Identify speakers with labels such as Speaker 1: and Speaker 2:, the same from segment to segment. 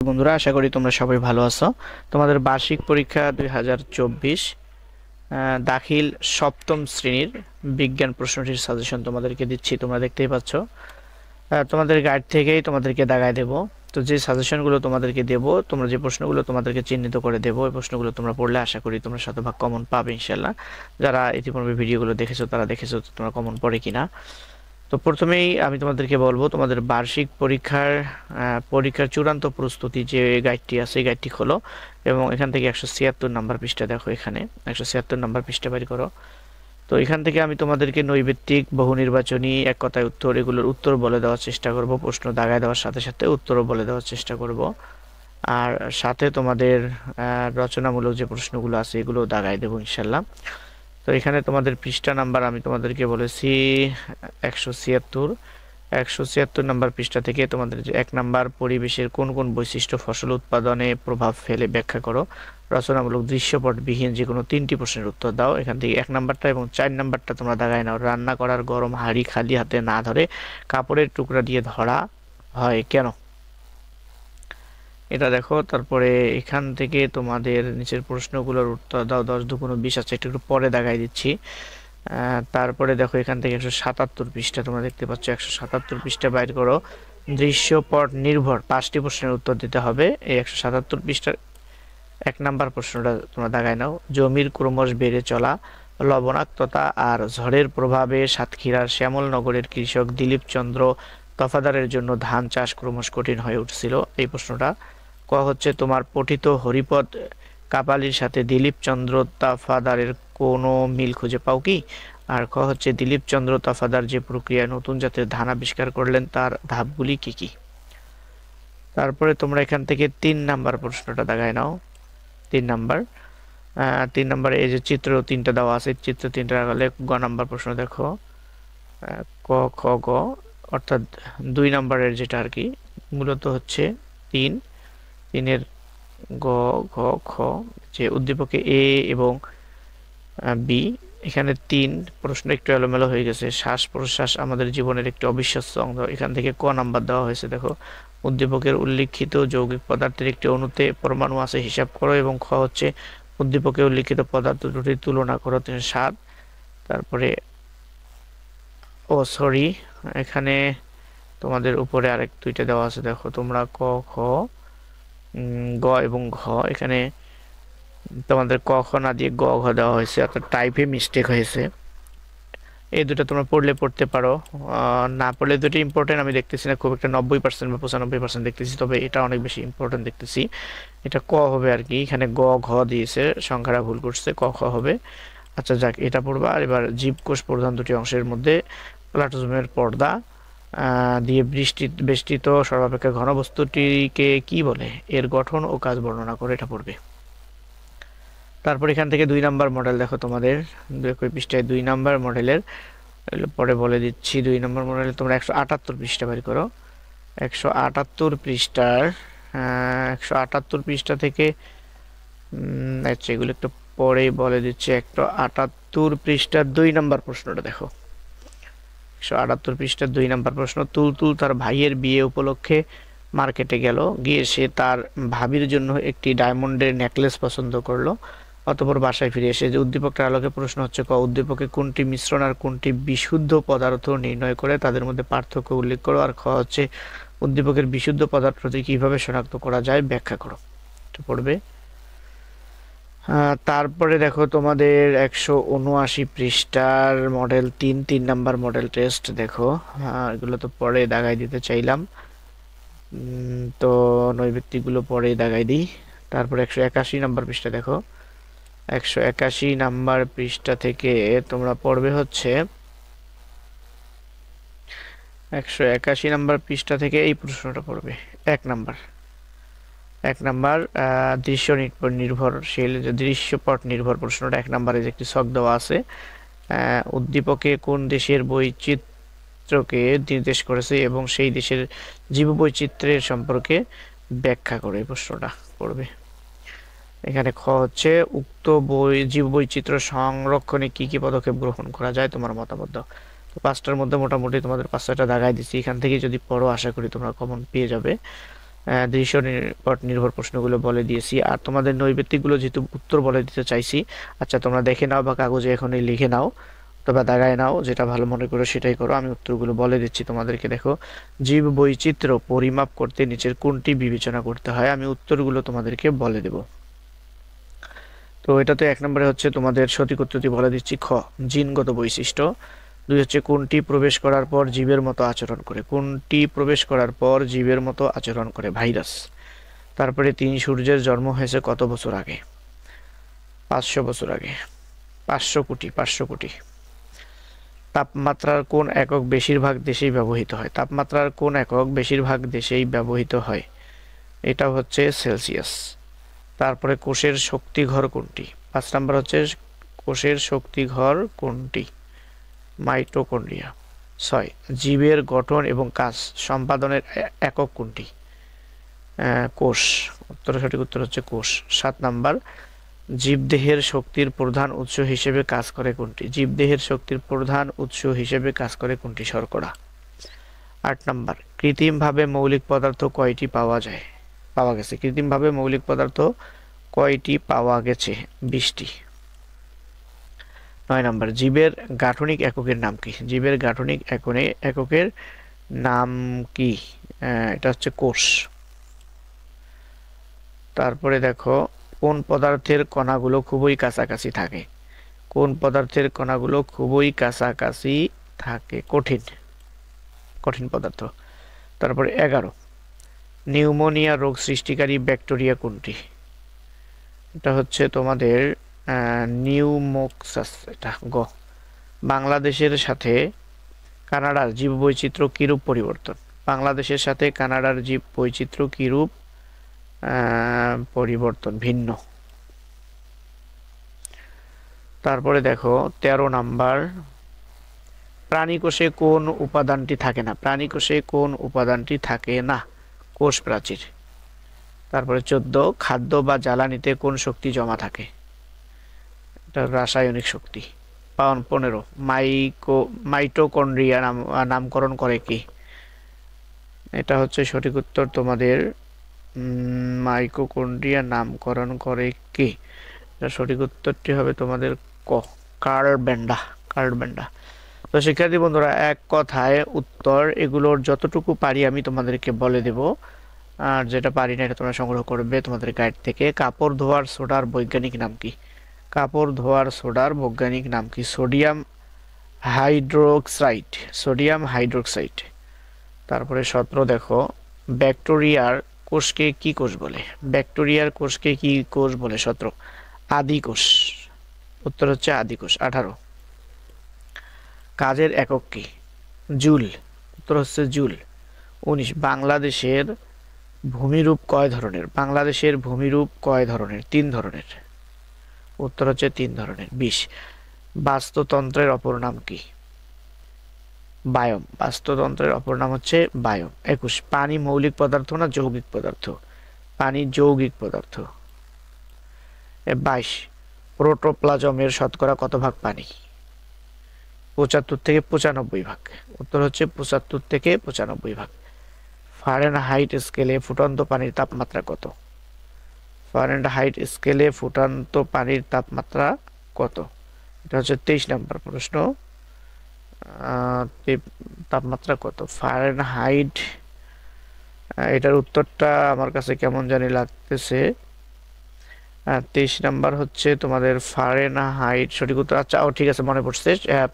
Speaker 1: বন্ধুরা, আশা করি তোমরা সবাই ভালো আছো। তোমাদের বার্ষিক পরীক্ষা 2024 দাখিল সপ্তম শ্রেণীর বিজ্ঞান প্রশ্নটির সাজেশন তোমাদেরকে দিচ্ছি। তোমরা দেখতেই পাচ্ছ, তোমাদের গাইড থেকেই তোমাদেরকে দাগায় দেব। তো যে সাজেশনগুলো তোমাদেরকে দেব, তোমরা যে প্রশ্নগুলো তোমাদেরকে চিহ্নিত করে দেব, ওই প্রশ্নগুলো তোমরা পড়লে আশা করি তোমরা শতভাগ কমন পাবে ইনশাল্লাহ। যারা ইতিপূর্বে ভিডিওগুলো দেখেছো তারা দেখেছো তোমরা কমন পড়ে কিনা। তো প্রথমেই আমি তোমাদেরকে বলবো, তোমাদের বার্ষিক পরীক্ষার চূড়ান্ত প্রস্তুতি যে গাইডটি আছে, এই গাইডটি খোলো এবং এখান থেকে 176 নাম্বার পৃষ্ঠা দেখো। এখানে 176 নাম্বার পৃষ্ঠা বের করো। তো এখান থেকে আমি তোমাদেরকে নৈবেত্তিক, বহু নির্বাচনী, এক কথায় উত্তর, এগুলোর উত্তর বলে দেওয়ার চেষ্টা করব। প্রশ্ন দাগায় দেওয়ার সাথে সাথে উত্তরও বলে দেওয়ার চেষ্টা করব। আর সাথে তোমাদের রচনামূলক যে প্রশ্নগুলো আছে এগুলো দাগায় দেবো ইনশাল্লাহ। তো এখানে তোমাদের পৃষ্ঠা নাম্বার আমি তোমাদেরকে বলেছি 176। 176 নাম্বার পৃষ্ঠা থেকে তোমাদের যে 1 নাম্বার, পরিবেশের কোন কোন বৈশিষ্ট্য ফসল উৎপাদনে প্রভাব ফেলে ব্যাখ্যা করো। রচনামূলক দৃশ্যপটবিহীন যে কোনো 3টি প্রশ্নের উত্তর দাও। এখান থেকে 1 নাম্বারটা এবং 4 নাম্বারটা তোমরা দাগায় নাও। রান্না করার গরম হাঁড়ি খালি হাতে না ধরে কাপড়ের টুকরা দিয়ে ধরা হয় কেন, এটা দেখো। তারপরে এখান থেকে তোমাদের নিচের প্রশ্নগুলোর উত্তর দাও। 10 দুগুণ 20 আছে, একটু একটু পরে দেখাই দিচ্ছি। তারপরে দেখো এখান থেকে 177 পৃষ্ঠা তোমরা দেখতে পাচ্ছ। 177 পৃষ্ঠা বাইর করো। দৃশ্যপট নির্ভর 5টি প্রশ্নের উত্তর দিতে হবে। এই 177 পৃষ্ঠার 1 নাম্বার প্রশ্নটা তোমরা দাগায় নাও। জমির ক্রমশ বেড়ে চলা লবণাক্ততা আর ঝড়ের প্রভাবে সাতক্ষীরার শ্যামলনগরের কৃষক দিলীপ চন্দ্র তফাদারের জন্য ধান চাষ ক্রমশ কঠিন হয়ে উঠছিল। এই প্রশ্নটা। ক হচ্ছে, তোমার পঠিত হরিপদ কাপালির সাথে দিলীপ চন্দ্র তফাদারের কোনো মিল খুঁজে পাও কি? আর খ হচ্ছে, দিলীপ চন্দ্র তফাদার যে প্রক্রিয়ায় নতুন জাতের ধান আবিষ্কার করলেন তার ধাপগুলি কি কি? তারপরে তোমরা এখান থেকে 3 নাম্বার প্রশ্নটা দাগায় নাও। 3 নাম্বার 3 নাম্বারে এই যে চিত্র 3টা দেওয়া আছে, চিত্র 3টা গেলে গ নাম্বার প্রশ্ন দেখো। ক, খ, গ, অর্থাৎ 2 নাম্বারের যেটা আর কি, মূলত হচ্ছে 3-এর গ, ঘ, খ, যে উদ্দীপকে এ এবং বি। এখানে 3 প্রশ্ন একটু এলোমেলো হয়ে গেছে। শ্বাস প্রশ্বাস আমাদের জীবনের একটি অবিশ্বাস্য অঙ্গ, এখান থেকে ক নাম্বার দেওয়া হয়েছে। দেখো, উদ্দীপকের উল্লিখিত যৌগিক পদার্থের একটি অণুতে পরমাণু আছে, হিসাব করো। এবং খ হচ্ছে, উদ্দীপকে উল্লিখিত পদার্থ দুটির তুলনা করো। 7। তারপরে সরি, এখানে তোমাদের উপরে আরেক 2টা দেওয়া আছে, দেখো তোমরা ক, খ, গ এবং ঘ। এখানে তোমাদের ক, খ না দিয়ে গ, ঘ দেওয়া হয়েছে, অর্থাৎ টাইপে মিস্টেক হয়েছে। এই দুটো তোমরা পড়লে পড়তে পারো, না পড়লে দুটো ইম্পর্টেন্ট আমি দেখতেছি না খুব একটা। 90% বা 95% দেখতেছি, তবে এটা অনেক বেশি ইম্পর্টেন্ট দেখতেছি। এটা ক হবে আর কি, এখানে গ, ঘ দিয়েছে, সংখ্যাটা ভুল করছে, ক, খ হবে। আচ্ছা যাক, এটা পড়বা। আর এবার জীবকোষ প্রধান দুটি অংশের মধ্যে প্লাটজমের পর্দা দিয়ে বেষ্টিত সর্বাপেক্ষা ঘন বস্তুটিকে কি বলে, এর গঠন ও কাজ বর্ণনা করে, এটা পড়বে। তারপর এখান থেকে 2 নাম্বার মডেল দেখো তোমাদের, একই পৃষ্ঠায় 2 নাম্বার মডেলের পরে বলে দিচ্ছি। 2 নাম্বার মডেলে তোমরা 178 পৃষ্ঠা বের করো। 178 পৃষ্ঠার 178 পৃষ্ঠা থেকে আচ্ছা এগুলো একটু পরেই বলে দিচ্ছি। 178 পৃষ্ঠার 2 নাম্বার প্রশ্নটা দেখো। 178 পৃষ্ঠার 2 নাম্বার প্রশ্ন। তুলতুল তার ভাইয়ের বিয়ে উপলক্ষে মার্কেটে গেল, গিয়ে সে তার ভাবির জন্য একটি ডায়মন্ডের নেকলেস পছন্দ করলো। অতঃপর বাসায় ফিরে এসে যে উদ্দীপকটার আলোকে প্রশ্ন হচ্ছে, ক উদ্দীপকে কোনটি মিশ্রণ আর কোনটি বিশুদ্ধ পদার্থ নির্ণয় করে তাদের মধ্যে পার্থক্য উল্লেখ করো। আর খ হচ্ছে, উদ্দীপকের বিশুদ্ধ পদার্থটি কিভাবে শনাক্ত করা যায় ব্যাখ্যা করো। এটা পড়বে। তারপরে দেখো তোমাদের 179 পৃষ্ঠার মডেল 3 নাম্বার মডেল টেস্ট দেখো। এগুলো তো পরে দাগাই দিতে চাইলাম, তো নৈবেত্তিকগুলো পরে দাগাই দিই। তারপর 181 নাম্বার পৃষ্ঠা দেখো। 181 নাম্বার পৃষ্ঠা থেকে তোমরা পড়বে হচ্ছে 181 নাম্বার পৃষ্ঠা থেকে এই প্রশ্নটা পড়বে। 1 নাম্বার দৃশ্যপট নির্ভর প্রশ্নটা 1 নাম্বারে যে একটি ছক দেওয়া আছে, উদ্দীপকে কোন দেশের বৈচিত্র্যকে নির্দেশ করেছে এবং সেই দেশের জীববৈচিত্র্যের সম্পর্কে ব্যাখ্যা করে, এই প্রশ্নটা পড়বে। এখানে খ হচ্ছে, উক্ত জীববৈচিত্র্য সংরক্ষণে কি কি পদক্ষেপ গ্রহণ করা যায়, তোমার মতামত দাও। তো 5টার মধ্যে মোটামুটি তোমাদের 5-6টা দাগাই দিচ্ছি, এখান থেকে যদি পড়ো আশা করি তোমরা কমন পেয়ে যাবে। দৃশ্য নিকট নির্ভর প্রশ্নগুলো বলে দিয়েছি। আর তোমাদের নৈবেত্তিকগুলো যেহেতু উত্তর বলে দিতে চাইছি, আচ্ছা তোমরা দেখে নাও বা কাগজে এখনই লিখে নাও অথবা দাগায় নাও, যেটা ভালো মনে করো সেটাই করো। আমি উত্তরগুলো বলে দিচ্ছি তোমাদেরকে। দেখো, জীব বৈচিত্র্য পরিমাপ করতে নিচের কোনটি বিবেচনা করতে হয়? আমি উত্তরগুলো তোমাদেরকে বলে দেব। তো এটাতে 1 নম্বরে হচ্ছে তোমাদের সঠিক উত্তরটি বলে দিচ্ছি, খ জিনগত বৈশিষ্ট্য। 2 হচ্ছে কোনটি প্রবেশ করার পর জীবের মতো আচরণ করে? কোনটি প্রবেশ করার পর জীবের মতো আচরণ করে? ভাইরাস। তারপরে 3 সূর্যের জন্ম হয়েছে কত বছর আগে? 500 বছর আগে। 500 কোটি। তাপমাত্রার কোন একক বেশিরভাগ দেশেই ব্যবহৃত হয়? তাপমাত্রার কোন একক বেশিরভাগ দেশেই ব্যবহৃত হয়? এটা হচ্ছে সেলসিয়াস। তারপরে কোষের শক্তিঘর কোনটি? 5 নাম্বার হচ্ছে কোষের শক্তিঘর কোনটি? মাইটোকন্ড্রিয়া। 6 জীবের গঠন এবং কাজ সম্পাদনের একক কোনটি? কোষ। সঠিক উত্তর হচ্ছে কোষ। 7 নাম্বার জীবদেহের শক্তির প্রধান উৎস হিসেবে কাজ করে কোনটি? জীবদেহের শক্তির প্রধান উৎস হিসেবে কাজ করে কোনটি? শর্করা। 8 নাম্বার কৃত্রিমভাবে মৌলিক পদার্থ কয়টি পাওয়া গেছে? কৃত্রিমভাবে মৌলিক পদার্থ কয়টি পাওয়া গেছে? 20টি। 9 নাম্বার জীবের গাঠনিক এককের নাম কি? জীবের গাঠনিক এককের নাম কি? এটা হচ্ছে কোষ। তারপরে দেখো, কোন পদার্থের কণাগুলো খুবই কাছাকাছি থাকে? কোন পদার্থের কণাগুলো খুবই কাছাকাছি থাকে? কঠিন পদার্থ। তারপরে 11 নিউমোনিয়া রোগ সৃষ্টিকারী ব্যাকটেরিয়া কোনটি? এটা হচ্ছে তোমাদের নিউমোক্সাস। এটা গ। বাংলাদেশের সাথে কানাডার জীববৈচিত্র্য কিরূপ পরিবর্তন? বাংলাদেশের সাথে কানাডার জীববৈচিত্র্য কিরূপ পরিবর্তন? ভিন্ন। তারপরে দেখো 13 নাম্বার প্রাণীকোষে কোন উপাদানটি থাকে না? প্রাণীকোষে কোন উপাদানটি থাকে না? কোষ প্রাচীর। তারপরে 14 খাদ্য বা জ্বালানিতে কোন শক্তি জমা থাকে? এটা রাসায়নিক শক্তি। 15 মাইটোকন্ড্রিয়া নামকরণ করে কি? এটা হচ্ছে সঠিক উত্তর তোমাদের মাইটোকন্ড্রিয়া নামকরণ করে কি? এটা সঠিক উত্তরটি হবে তোমাদের ক কার্ল ব্যান্ডা। তো শিক্ষার্থী বন্ধুরা, এক কথায় উত্তর এগুলোর যতটুকু পারি আমি তোমাদেরকে বলে দেব, আর যেটা পারি না এটা তোমরা সংগ্রহ করবে তোমাদের গাইড থেকে। কাপড় ধোয়ার সোডার বৈজ্ঞানিক নাম কি? কাপড় ধোয়ার সোডার বৈজ্ঞানিক নাম কি? Sodium hydroxide. তারপরে 17 দেখো ব্যাকটেরিয়ার কোষকে কি কোষ বলে? ব্যাকটেরিয়ার কোষকে কি কোষ বলে? 17 আদি কোষ। উত্তর হচ্ছে আদি কোষ। 18 কাজের একক কি? জুল। উত্তর হচ্ছে জুল। 19 বাংলাদেশের ভূমিরূপ কয় ধরনের? বাংলাদেশের ভূমিরূপ কয় ধরনের? 3 ধরনের। উত্তর হচ্ছে 3 ধরনের। 20 বাস্তুতন্ত্রের অপর নাম কি? বায়োম। বাস্তুতন্ত্রের অপর নাম হচ্ছে বায়োম। 21 পানি মৌলিক পদার্থ না যৌগিক পদার্থ? পানি যৌগিক পদার্থ। 22 প্রোটোপ্লাজমের শতকরা কত ভাগ পানি? 75 থেকে 95 ভাগ। উত্তর হচ্ছে 75 থেকে 95 ভাগ। ফারেনহাইট স্কেলে ফুটন্ত পানির তাপমাত্রা কত? ফারেনহাইট স্কেলে ফুটন্ত পানির তাপমাত্রা কত? এটা হচ্ছে 23 নম্বর প্রশ্ন। তাপমাত্রা কত ফারেনহাইট? এটার উত্তরটা আমার কাছে কেমন জানি লাগতেছে। 23 নাম্বার হচ্ছে তোমাদের ফারেনহাইট সঠিক উত্তর। আচ্ছা, ঠিক আছে, মনে পড়ছে।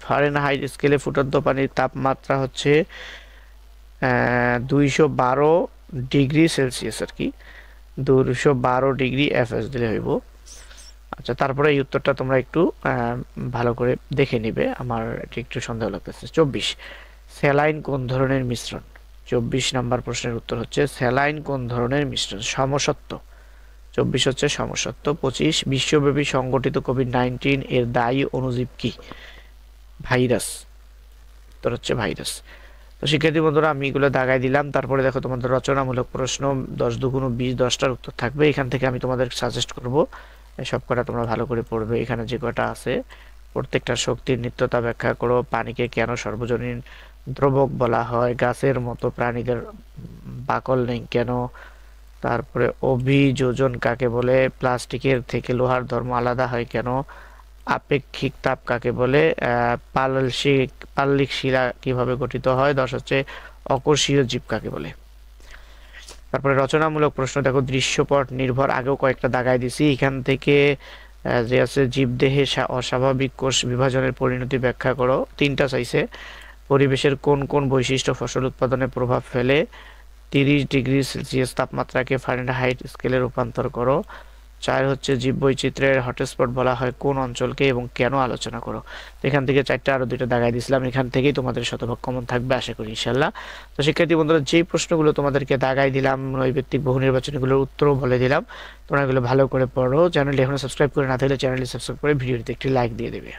Speaker 1: ফারেনহাইট স্কেলে ফুটন্ত পানির তাপমাত্রা হচ্ছে 212 ডিগ্রি সেলসিয়াস আর কি। 212 ডিগ্রি এফএস দিলে হইব। আচ্ছা, তারপরে এই উত্তরটা তোমরা একটু ভালো করে দেখে নিবে, আমার একটু সন্দেহ লাগতেছে। 24 স্যালাইন কোন ধরনের মিশ্রণ? 24 নাম্বার প্রশ্নের উত্তর হচ্ছে স্যালাইন কোন ধরনের মিশ্রণ? সমসত্ব। 24 হচ্ছে সমসত্ব। 25 বিশ্বব্যাপী সংগঠিত কোভিড-19 এর দায়ী অণুজীব কি? ভাইরাস। উত্তর হচ্ছে ভাইরাস। তো শিক্ষার্থী বন্ধুরা, আমি এগুলো দাগাই দিলাম। তারপরে দেখো তোমাদের রচনামূলক প্রশ্ন 10 দুগুণ 20, 10টার উত্তর থাকবে। এখান থেকে আমি তোমাদের সাজেস্ট করব সব কটা তোমরা ভালো করে পড়বে। এখানে যে কটা আছে প্রত্যেকটা শক্তির নিত্যতা ব্যাখ্যা করো। পানিকে কেন সর্বজনীন দ্রবক বলা হয়? গাছের মতো প্রাণীদের বাকল নেই কেন? তারপরে অভিযোজন কাকে বলে, প্লাস্টিকের থেকে লোহার ধর্ম আলাদা হয় কেন, আপেক্ষিক তাপ কাকে বলে, পাললিক শিলা কিভাবে গঠিত হয়, 10 হচ্ছে অকোষীয় জীব কাকে বলে। তারপরে রচনামূলক প্রশ্ন দেখো, দৃশ্যপট নির্ভর আগেও কয়েকটা দাগায় দিছি, এখান থেকে যে আছে জীবদেহে অস্বাভাবিক কোষ বিভাজনের পরিণতি ব্যাখ্যা করো, 3টা চাইছে। পরিবেশের কোন কোন বৈশিষ্ট্য ফসল উৎপাদনে প্রভাব ফেলে, 30 ডিগ্রি সেলসিয়াস তাপমাত্রাকে ফারেনহাইট স্কেলে রূপান্তর করো। 4 হচ্ছে জীববৈচিত্র্যের হটস্পট বলা হয় কোন অঞ্চলকে এবং কেন, আলোচনা করো। তো এখান থেকে 4টা আরো 2টা দাগাই দিছিলাম, এখান থেকেই তোমাদের শতভাগ কমন থাকবে আশা করি ইনশাল্লাহ। তো শিক্ষার্থী বন্ধুরা, যেই প্রশ্নগুলো তোমাদেরকে দাগাই দিলাম, নৈর্ব্যক্তিক বহু নির্বাচনীগুলোর উত্তরও বলে দিলাম, তোমরা এগুলো ভালো করে পড়ো। চ্যানেলটি এখনো সাবস্ক্রাইব করে না থাকলে চ্যানেলটি সাবস্ক্রাইব করে ভিডিওটিতে একটি লাইক দিয়ে দেবে।